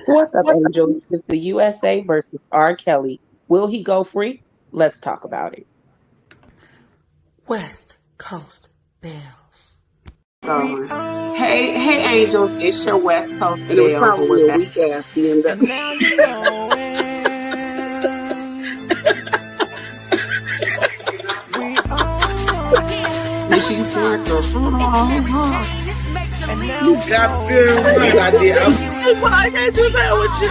What's up, Angel? It's the USA versus R. Kelly. Will he go free? Let's talk about it. West Coast Bells. Going. Hey, Angels. It's your West Coast And it was Bells, and probably we're a back. weak ass BMW. And now you know it. We And she's like, and now You you got know to right, I did. well, I can't do that with you.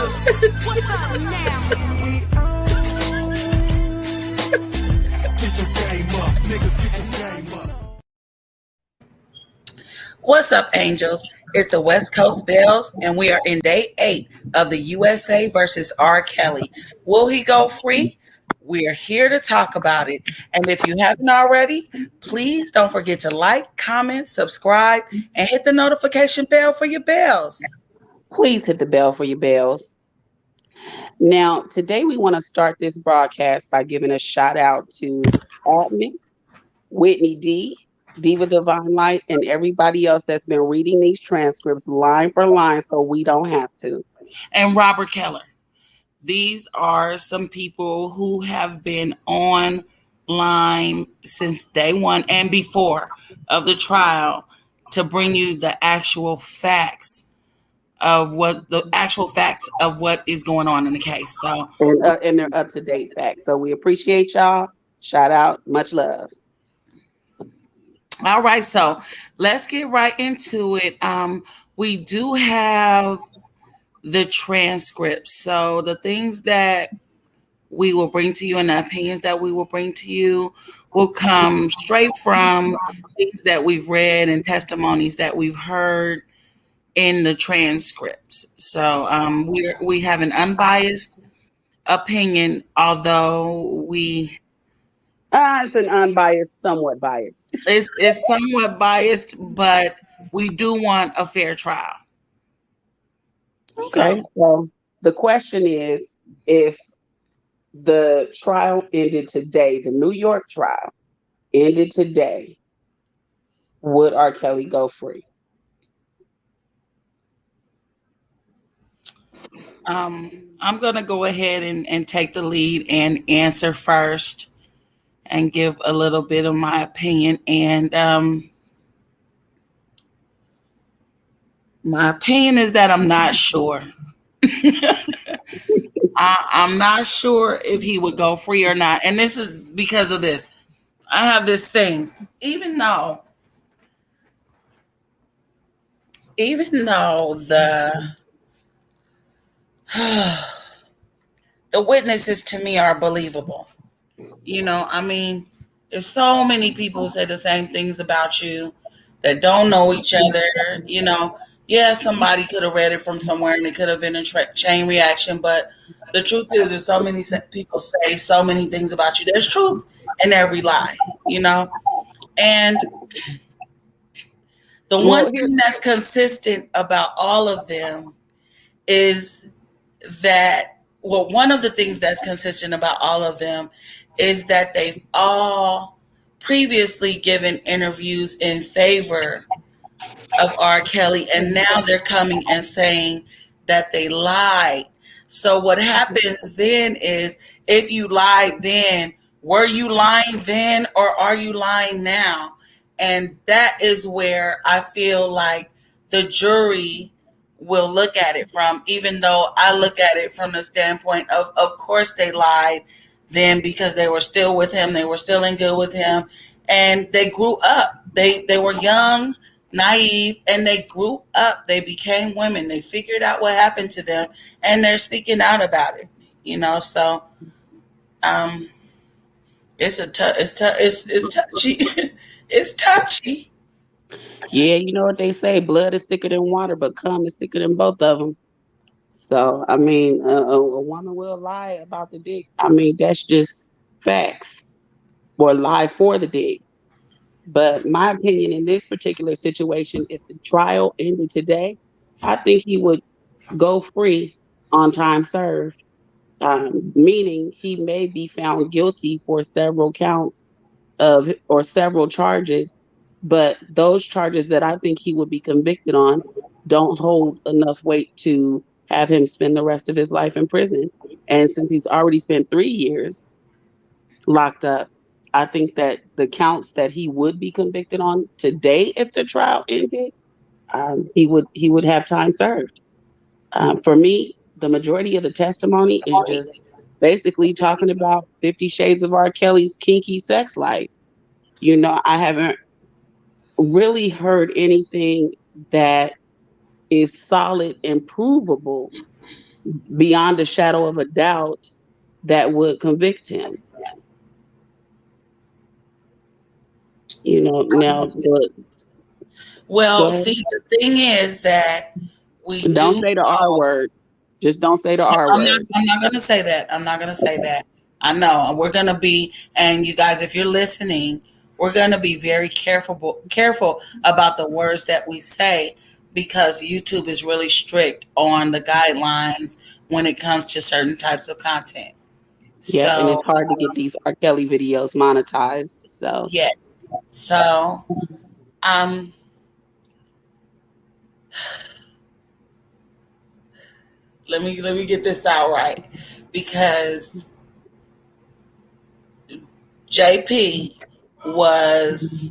get your game up, niggas, get your game up. What's up, Angels? It's the West Coast Bells, and we are in day 8 of the USA versus R. Kelly. Will he go free? We are here to talk about it. And if you haven't already, please don't forget to like, comment, subscribe, and hit the notification bell for your bells. Please hit the bell for your bells. Now, today we want to start this broadcast by giving a shout out to Admin, Whitney D, Diva Divine Light, and everybody else that's been reading these transcripts line for line so we don't have to. And Robert Keller. These are some people who have been online since day one and before of the trial to bring you the actual facts of what is going on in the case. So, And they're up to date facts. So we appreciate y'all. Shout out. Much love. all right, so let's get right into it. We do have the transcripts. So the things that we will bring to you and the opinions that we will bring to you will come straight from things that we've read and testimonies that we've heard in the transcripts. So we have an unbiased opinion, although It's an unbiased, somewhat biased. it's somewhat biased, but we do want a fair trial. Okay. So the question is, if the trial ended today, the New York trial ended today, would R. Kelly go free? I'm going to go ahead and take the lead and answer first and give a little bit of my opinion. And my opinion is that I'm not sure. I'm not sure if he would go free or not. And this is because of this. I have this thing. Even though the witnesses to me are believable. I mean, if so many people say the same things about you that don't know each other, yeah, somebody could have read it from somewhere and it could have been a chain reaction. But the truth is, if so many people say so many things about you, there's truth in every lie. And the one thing that's consistent about all of them is one of the things that's consistent about all of them is that they've all previously given interviews in favor of R. Kelly, and now they're coming and saying that they lied. So what happens then is, if you lied then, were you lying then or are you lying now? And that is where I feel like the jury will look at it from, even though I look at it from the standpoint of course they lied then, because they were still with him, they were still in good with him, and they grew up. They were young, naive, and they grew up. They became women. They figured out what happened to them, and they're speaking out about it. So it's touchy. It's touchy. Yeah, you know what they say, blood is thicker than water, but cum is thicker than both of them. So, I mean, a woman will lie about the dick. I mean, that's just facts, or lie for the dick. But my opinion in this particular situation, if the trial ended today, I think he would go free on time served, meaning he may be found guilty for several counts or several charges, but those charges that I think he would be convicted on don't hold enough weight to have him spend the rest of his life in prison. And since he's already spent 3 years locked up, I think that the counts that he would be convicted on today, if the trial ended, he would have time served. For me, the majority of the testimony is just basically talking about 50 Shades of R. Kelly's kinky sex life. I haven't really heard anything that is solid and provable beyond a shadow of a doubt that would convict him. Now, go Well, ahead. see, the thing is that we Don't do say the R know. word. Just don't say the No, R word. I'm not going to say that. I'm not going to say that. I know we're going to be, and you guys, if you're listening, we're going to be very careful about the words that we say because YouTube is really strict on the guidelines when it comes to certain types of content. Yep, and So, it's hard to get these R. Kelly videos monetized. So, yes. So, um, let me get this out right because JP was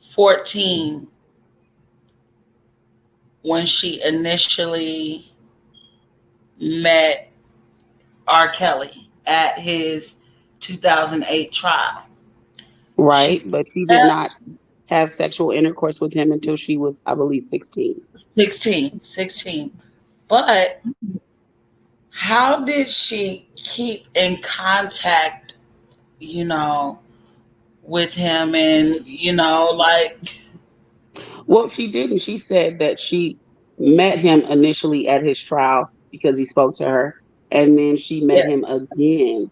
14 when she initially met R. Kelly at his 2008 trial. right, She but she did not kept have sexual intercourse with him until she was, I believe, 16. 16. But how did she keep in contact, you know, with him and, like, Well, she didn't. She said that she met him initially at his trial because he spoke to her, and then she met yeah, him again.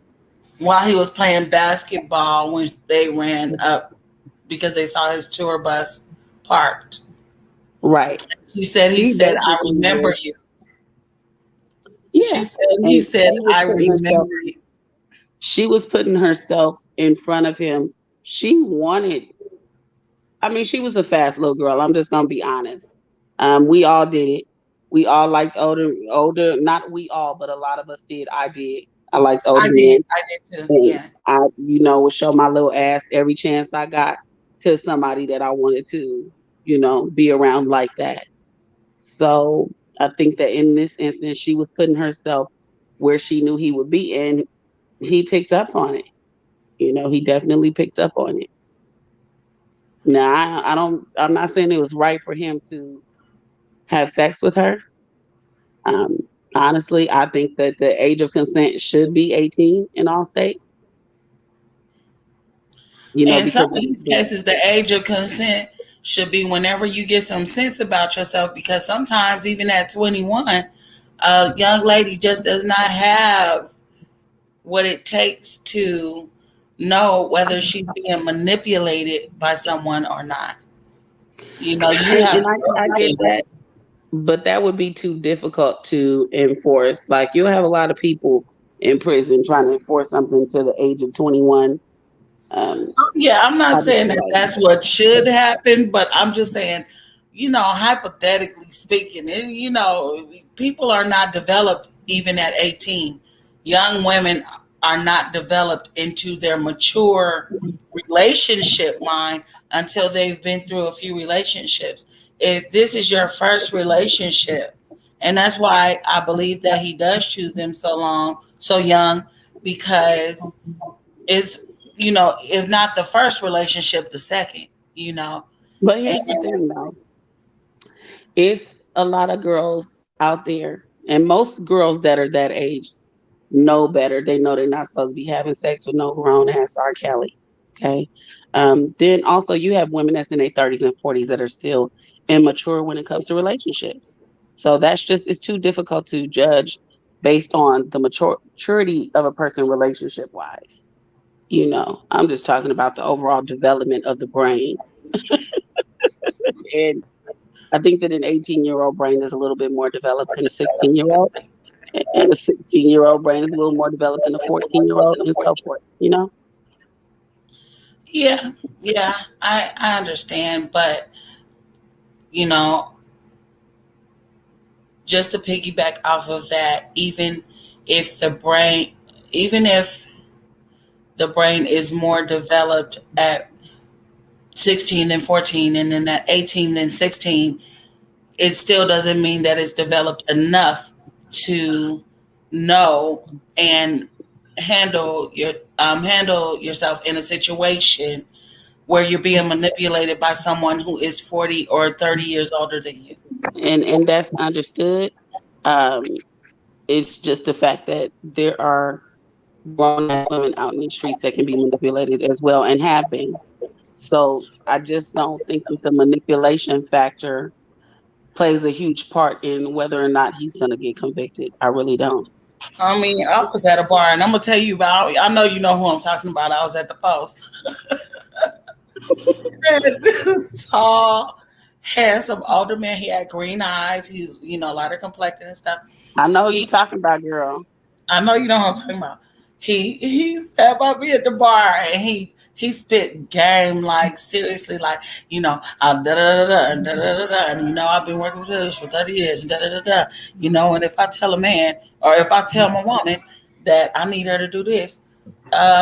while he was playing basketball when they ran up because they saw his tour bus parked. Right. He She said, I basically remember was, you. yeah, He and said, I remember you. she was putting herself in front of him. She wanted, I mean, she was a fast little girl. I'm just gonna be honest. We all did it. We all liked older. Not we all, but a lot of us did. I did. I liked older men, I did too. and Yeah. I would show my little ass every chance I got to somebody that I wanted to, be around like that. So I think that in this instance, she was putting herself where she knew he would be, and he picked up on it. He definitely picked up on it. Now, I don't. I'm not saying it was right for him to have sex with her. Um, Honestly, I think that the age of consent should be 18 in all states. In some Because of these cases, the age of consent should be whenever you get some sense about yourself because sometimes, even at 21, a young lady just does not have what it takes to know whether she's being manipulated by someone or not. You have and I get that, but that would be too difficult to enforce. Like you'll have a lot of people in prison trying to enforce something to the age of 21. Um, Yeah, I'm not I just saying feel that like that's what should happen, but I'm just saying, hypothetically speaking, people are not developed even at 18. Young women are not developed into their mature relationship mind until they've been through a few relationships. If this is your first relationship, and that's why I believe that he does choose them so young, because is if not the first relationship, the second. You know, but and, here's the thing though. It's a lot of girls out there, and most girls that are that age know better. They know they're not supposed to be having sex with no grown ass R. Kelly. Okay. Then also you have women that's in their 30s and 40s that are still immature when it comes to relationships. So it's too difficult to judge based on the maturity of a person relationship wise. I'm just talking about the overall development of the brain. And I think that an 18-year-old brain is a little bit more developed than a 16-year-old. And a 16-year-old brain is a little more developed than a 14-year-old and so forth. yeah, yeah, I understand, but you know, just to piggyback off of that, if the brain, even if the brain is more developed at 16 than 14, and then at 18 than 16, it still doesn't mean that it's developed enough to know and handle yourself in a situation where you're being manipulated by someone who is 40 or 30 years older than you. And that's understood. Um, it's just the fact that there are grown ass women out in the streets that can be manipulated as well and have been. So I just don't think that the manipulation factor plays a huge part in whether or not he's going to get convicted. I really don't. I mean, I was at a bar, and I'm gonna tell you about. I know you know who I'm talking about. I was at the Post. And this tall, handsome older man. He had green eyes. He's lighter complected and stuff. I know who you He, talking about, girl. I know you know who I'm talking about. He sat by me at the bar, and he spit game, like seriously, like da da da da and da da da da, and I've been working with this for 30 years and da da da da, and if I tell a man or if I tell my woman that I need her to do this,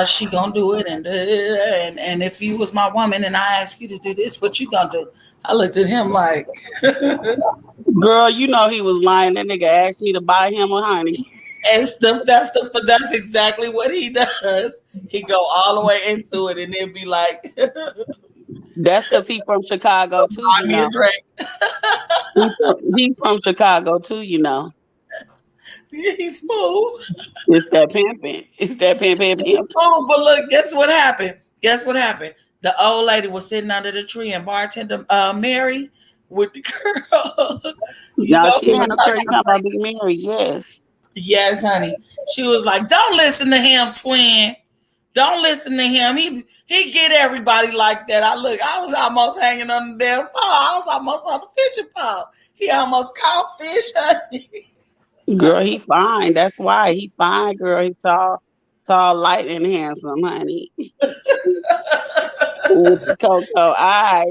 she gonna do it, and and if you was my woman and I ask you to do this, what you gonna do? I looked at him like, Girl, you know he was lying. That nigga asked me to buy him a honey. and that's exactly what he does. He go all the way into it and then be like, That's because he's from Chicago too, buy me a drink. He's from Chicago too, He's smooth. It's that pimping. It's that pimping. He's smooth, but look, guess what happened? Guess what happened? The old lady was sitting under the tree, and bartender Mary with the girl. Now she We had were a talking story talking about Big Mary, yes. Yes, honey. She was like, "Don't listen to him, twin. Don't listen to him. He get everybody like that." I was almost hanging on the damn pole. I was almost on the fishing pole. He almost caught fish, honey. Girl, he fine. That's why he fine, girl. He tall, light, and handsome, honey. With the cocoa eyes.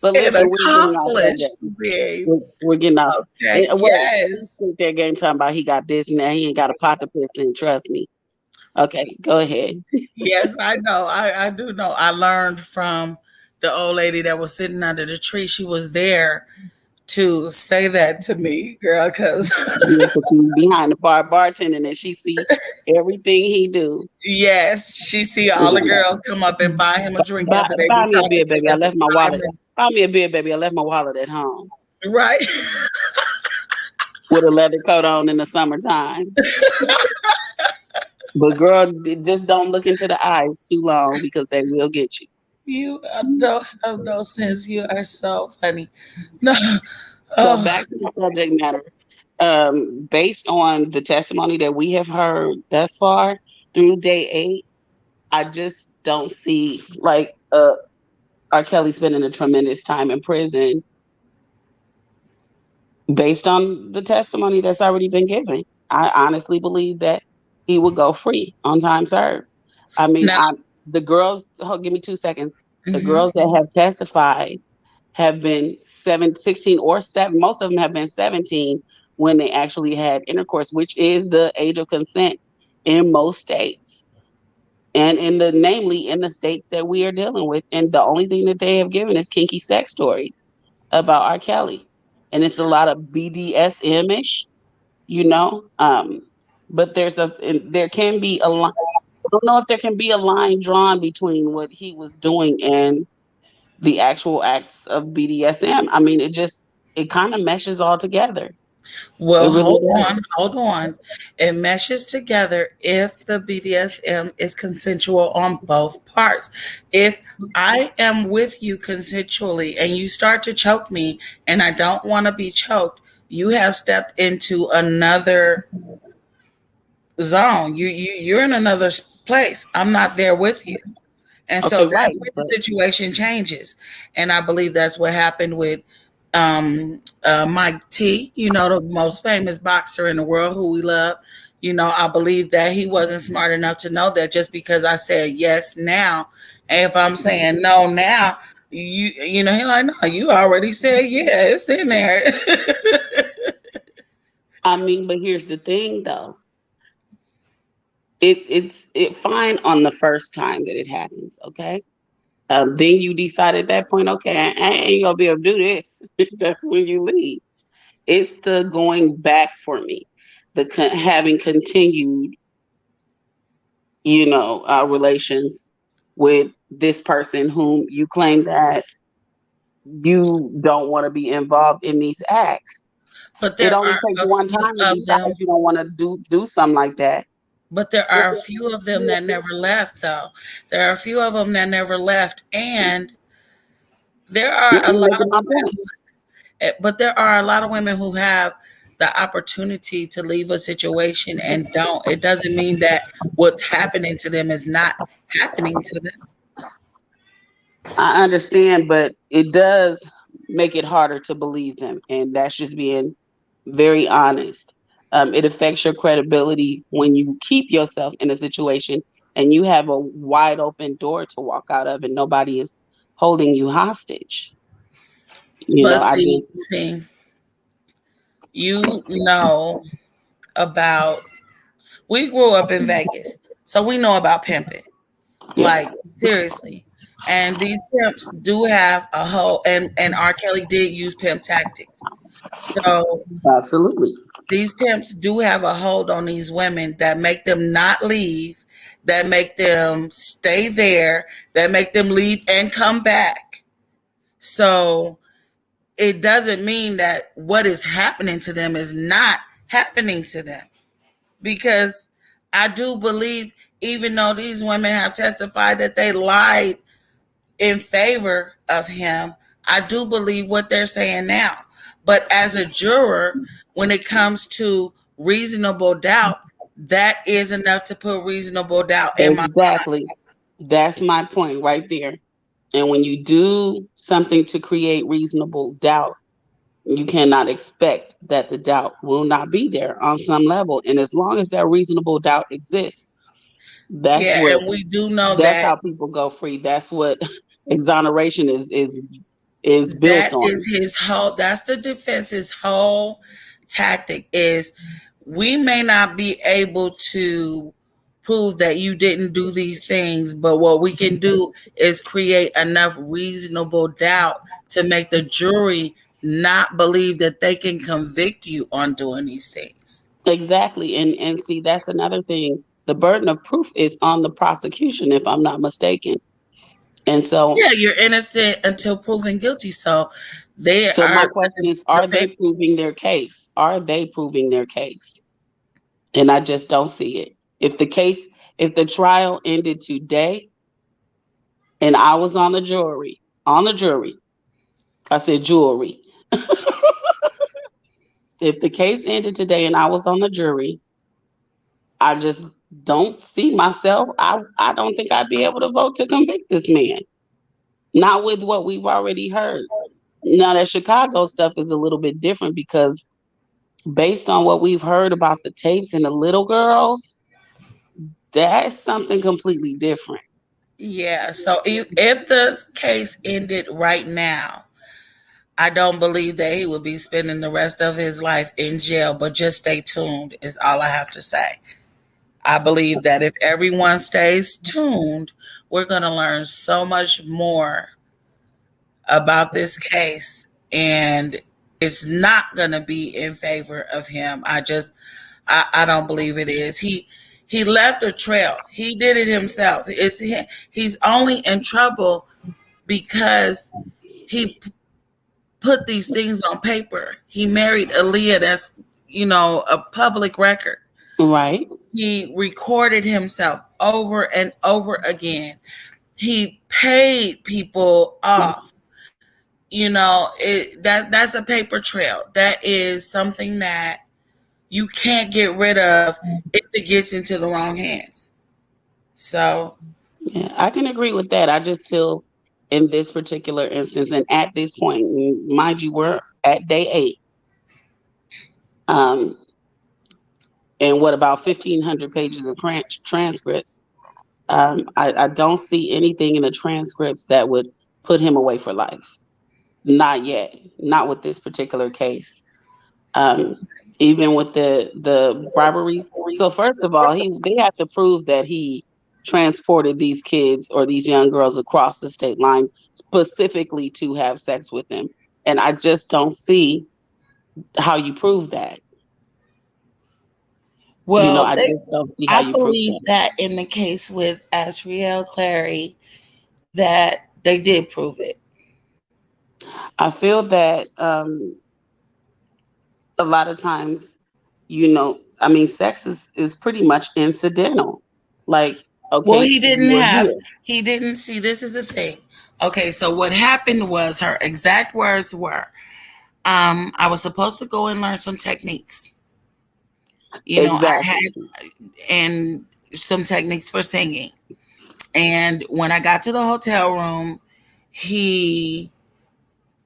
But And listen, we're getting off accomplished, subject. babe. We're getting off. Okay. Yes. That game talking about he got this now. He ain't got a pot to piss in. Trust me. Okay, go ahead. Yes, I know. I do know. I learned from the old lady that was sitting under the tree. She was there to say that to me, girl, because Yeah, 'cause she's behind the bar bartending and she see everything he do. yes, she see all the girls come up and buy him a drink Buy, after they buy be me a talking beer, baby. I to left my wallet. Buy me a beer, baby. I left my wallet at home right. with a leather coat on in the summertime. But girl, just don't look into the eyes too long because they will get you. You don't have no sense. You are so funny. No. So Oh, back to the subject matter. Based on the testimony that we have heard thus far through day 8, I just don't see like R. Kelly spending a tremendous time in prison based on the testimony that's already been given. I honestly believe that he would go free on time served. I mean, now. the girls, give me 2 seconds. The Mhm. girls that have testified have been 16 or 7. Most of them have been 17 when they actually had intercourse, which is the age of consent in most states. And namely in the states that we are dealing with. And the only thing that they have given is kinky sex stories about R. Kelly. And it's a lot of BDSM-ish, you know. But there can be a line. I don't know if there can be a line drawn between what he was doing and the actual acts of BDSM. I mean, it kind of meshes all together. It Well, really hold on. It meshes together if the BDSM is consensual on both parts. If I am with you consensually and you start to choke me and I don't want to be choked, you have stepped into another zone. You're in another place. I'm not there with you. And okay, so right. that's where the But situation changes. And I believe that's what happened with Mike T, the most famous boxer in the world who we love. I believe that he wasn't smart enough to know that just because I said yes now, and if I'm saying no now, he like, no, you already said yeah, it's in there. I mean, but here's the thing, though. It fine on the first time that it happens, okay? Then you decide at that point, okay, I ain't gonna be able to do this. That's when you leave. It's the going back for me, the having continued, relations with this person whom you claim that you don't want to be involved in these acts. But It there only are takes a one few time to of decide them. you don't want to do something like that. But there are a few of them that never left, though. There are a few of them that never left, and there are a I'm lot making of my women point. who, but there are a lot of women who have the opportunity to leave a situation and don't. It doesn't mean that what's happening to them is not happening to them. I understand, but it does make it harder to believe them, and that's just being very honest. It affects your credibility when you keep yourself in a situation and you have a wide open door to walk out of, and nobody is holding you hostage. But I see, just see, you know about. We grew up in Vegas, so we know about pimping. yeah, Like seriously. And these pimps do have a whole and R. Kelly did use pimp tactics. So absolutely. these pimps do have a hold on these women that make them not leave, that make them stay there, that make them leave and come back. So it doesn't mean that what is happening to them is not happening to them. Because I do believe, even though these women have testified that they lied in favor of him, I do believe what they're saying now. But as a juror, when it comes to reasonable doubt, that is enough to put reasonable doubt in my. Exactly. That's my point right there. And when you do something to create reasonable doubt, you cannot expect that the doubt will not be there on some level. And as long as that reasonable doubt exists, that's Yeah, what and we do know that's that how people go free. That's what exoneration is built that on. is his whole, that's the defense's whole tactic is we may not be able to prove that you didn't do these things, but what we can do is create enough reasonable doubt to make the jury not believe that they can convict you on doing these things. Exactly. And see, that's another thing. The burden of proof is on the prosecution, if I'm not mistaken. And so Yeah, you're innocent until proven guilty. So they so my are question is, the are they defense. proving their case? Are they proving their case? And I just don't see it. If the trial ended today and I was on the jury, I said jewelry. If the case ended today and I was on the jury, I just don't see myself. I don't think I'd be able to vote to convict this man. Not with what we've already heard. Now that Chicago stuff is a little bit different because based on what we've heard about the tapes and the little girls, that's something completely different. Yeah. So if the case ended right now, I don't believe that he would be spending the rest of his life in jail, but just stay tuned, is all I have to say. I believe that if everyone stays tuned, we're going to learn so much more about this case, and it's not going to be in favor of him. I don't believe it is. He left a trail. He did it himself. He's only in trouble because he put these things on paper. He married Aaliyah, that's a public record. Right. He recorded himself over and over again. He paid people off. That's a paper trail. That is something that you can't get rid of if it gets into the wrong hands. So Yeah, I can agree with that. I just feel in this particular instance and at this point, mind you, we're at day 8. Um, and what about 1,500 pages of transcripts? I don't see anything in the transcripts that would put him away for life. Not yet. Not with this particular case. Um, even with the bribery. So first of all, they have to prove that he transported these kids or these young girls across the state line specifically to have sex with them. And I just don't see how you prove that. Well, I just don't see how I you prove believe that. that in the case with Azriel Clary, that they did prove it. I feel that a lot of times, I mean, sex is pretty much incidental. Like, Well, okay, he you didn't were have, here. he didn't see, this is the thing. Okay, so what happened was her exact words were, I was supposed to go and learn some techniques. I Exactly. had and some techniques for singing. And when I got to the hotel room, he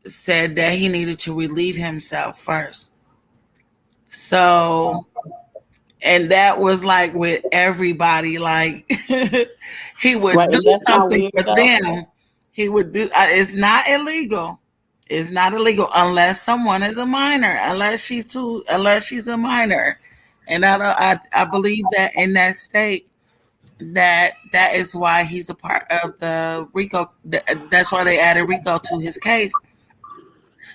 said that he needed to relieve himself first. So, and that was like with everybody, like he would Right. do And that's not something weird for though. them. He would do, it's not illegal. It's not illegal unless someone is a minor, unless she's a minor. And I believe that in that state, that is why he's a part of the RICO. That's why they added RICO to his case,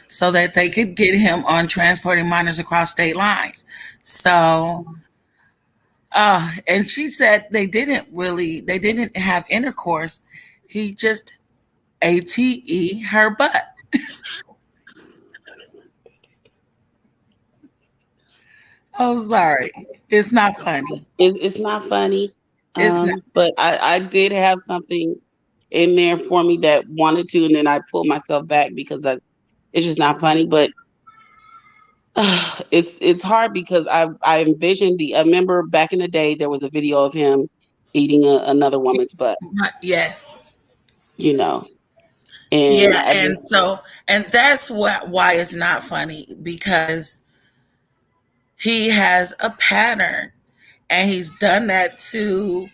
so that they could get him on transporting minors across state lines. So, and she said they didn't have intercourse. He just ATE her butt. Oh, sorry, it's not funny. It's not funny. It's not. But I did have something in there for me that wanted to, and then I pulled myself back because it's just not funny. But it's hard because I envisioned I remember back in the day there was a video of him eating another woman's butt, Yes. you know, and Yeah, I and just so and that's why it's not funny, because he has a pattern, and he's done that to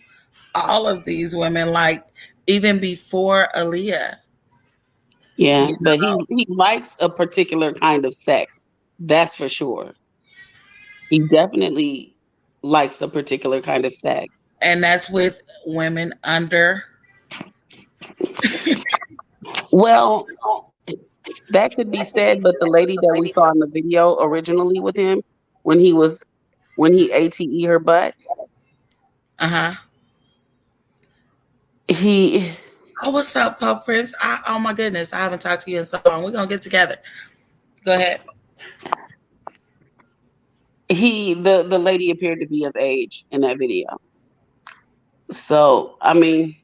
all of these women, like even before Aaliyah. yeah, You but know, he likes a particular kind of sex. That's for sure. He definitely likes a particular kind of sex. and that's with women under. Well, that could be said, but the lady that we saw in the video originally with him, when he was when he ATE her butt, Uh-huh. he Oh, what's up, Pop Prince? Oh my goodness, I haven't talked to you in so long. We're gonna get together. Go ahead. the lady appeared to be of age in that video. So I mean,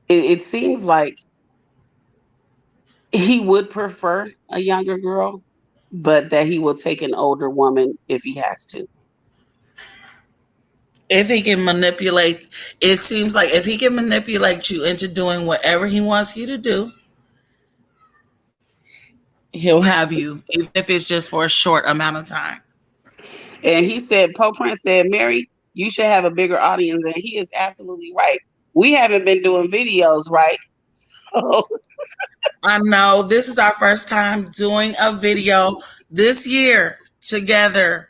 it seems like he would prefer a younger girl, but that he will take an older woman if he has to. If he can manipulate, it seems like if he can manipulate you into doing whatever he wants you to do, he'll have you, even if it's just for a short amount of time. And he said, Pope Prince said, Mary, you should have a bigger audience. And he is absolutely right. We haven't been doing videos, right? So, I know this is our first time doing a video this year together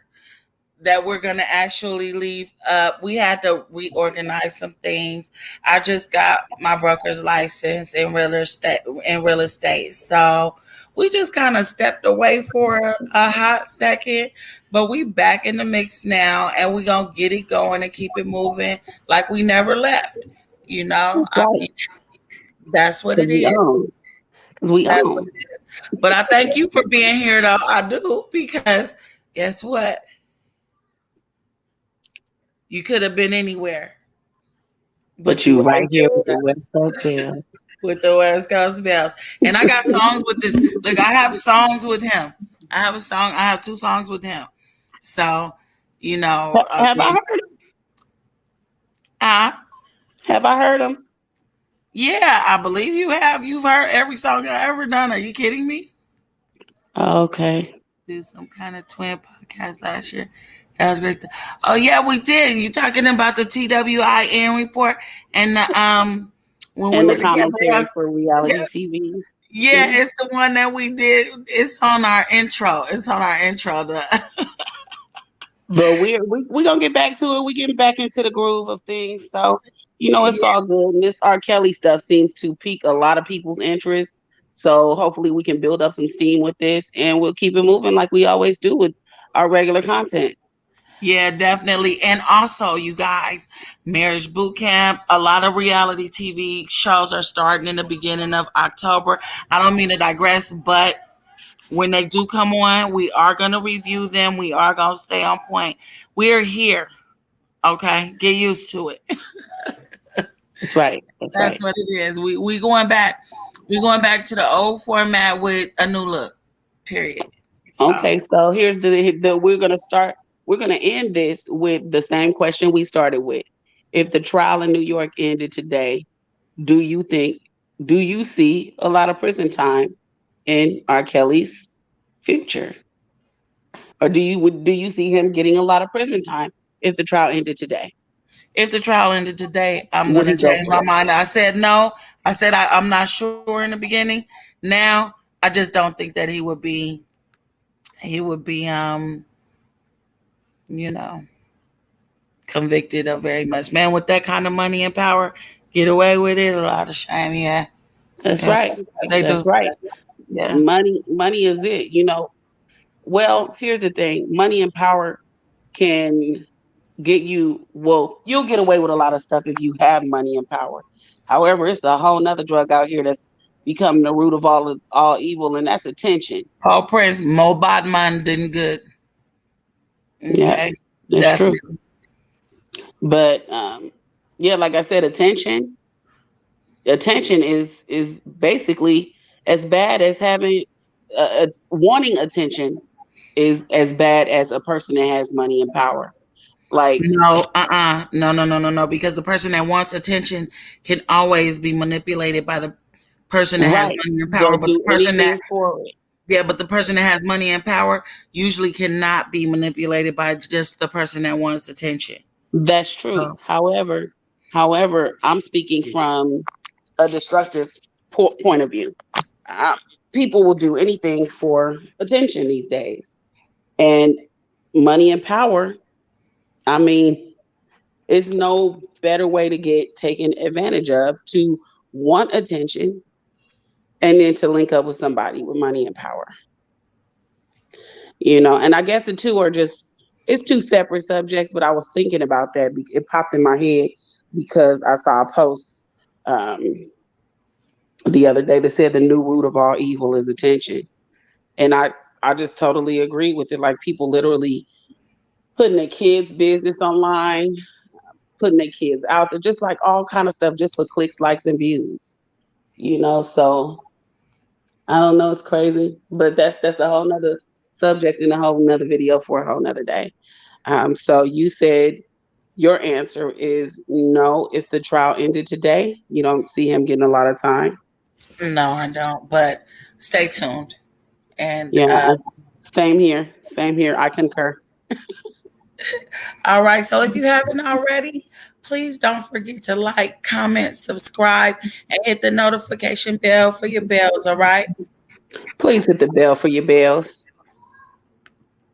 that we're going to actually leave up. We had to reorganize some things. I just got my broker's license in real estate. So we just kind of stepped away for a hot second, but we back in the mix now, and we're going to get it going and keep it moving like we never left. I right. mean, that's what Because it we is. own. Because we That's what own. it is. But I thank you for being here, though. I do, because guess what? You could have been anywhere, But but you you right right here here with with the us, West Coast Bell. with the West Coast Bells. And I got songs with this. Look, I have songs with him. I have a song. I have two songs with him. So, Have I again, heard him? uh, Have I heard him? yeah, I believe you have. You've heard every song I ever done. Are you kidding me? Okay. Did some kind of twin podcast last year. That was great. Oh yeah, we did. You talking about the TWIN report and the when we And the were together? commentary for reality Yeah, TV. Yeah, it's the one that we did. It's on our intro. It's on our intro. But we gonna get back to it. We getting back into the groove of things. So it's Yeah, all good. And this R. Kelly stuff seems to pique a lot of people's interest. So hopefully we can build up some steam with this, and we'll keep it moving like we always do with our regular content. yeah, definitely. And also, you guys, Marriage Boot Camp, a lot of reality TV shows are starting in the beginning of October. I don't mean to digress, but when they do come on, we are going to review them. We are going to stay on point. We're here. Okay. Get used to it. That's right. That's That's right. what it is. We going back. We going back to the old format with a new look. Period. So Okay, so here's the we're gonna start. We're gonna end this with the same question we started with. If the trial in New York ended today, do you think? Do you see a lot of prison time in R. Kelly's future, or do you see him getting a lot of prison time if the trial ended today? if the trial ended today, I'm Would gonna he go change my for it? mind. I said no. I said I'm not sure in the beginning. Now I just don't think that he would be you know convicted of very much. Man, with that kind of money and power, get away with it. A lot of shame, yeah. That's Yeah, right. they That's do. right. Yeah. Money is it. Well, here's the thing: money and power can get you. Well, you'll get away with a lot of stuff if you have money and power. However, it's a whole nother drug out here that's becoming the root of all evil, and that's attention. Paul Prince, Mo Bodman did good. Yeah, Okay. that's true. Definitely. But yeah, like I said, attention is basically as bad as having wanting attention is as bad as a person that has money and power. Like, No, no, no, no, no, no. Because the person that wants attention can always be manipulated by the person that has right, money and power. they'll But the do person that anything for it. yeah, but the person that has money and power usually cannot be manipulated by just the person that wants attention. That's true. So, However, I'm speaking from a destructive point of view. Uh, People will do anything for attention these days, and money and power. I mean, it's no better way to get taken advantage of to want attention and then to link up with somebody with money and power. And I guess the two are just it's two separate subjects, but I was thinking about that. It popped in my head because I saw a post um, the other day that said the new root of all evil is attention, and I just totally agree with it. Like people literally putting their kids' business online, putting their kids out there, just like all kind of stuff, just for clicks, likes, and views. So I don't know, it's crazy, but that's a whole nother subject and a whole nother video for a whole nother day. So you said your answer is no. If the trial ended today, you don't see him getting a lot of time. no, I don't. But stay tuned. And Yeah, same here. Same here. I concur. all right. So if you haven't already, please don't forget to like, comment, subscribe, and hit the notification bell for your bells. All right. Please hit the bell for your bells.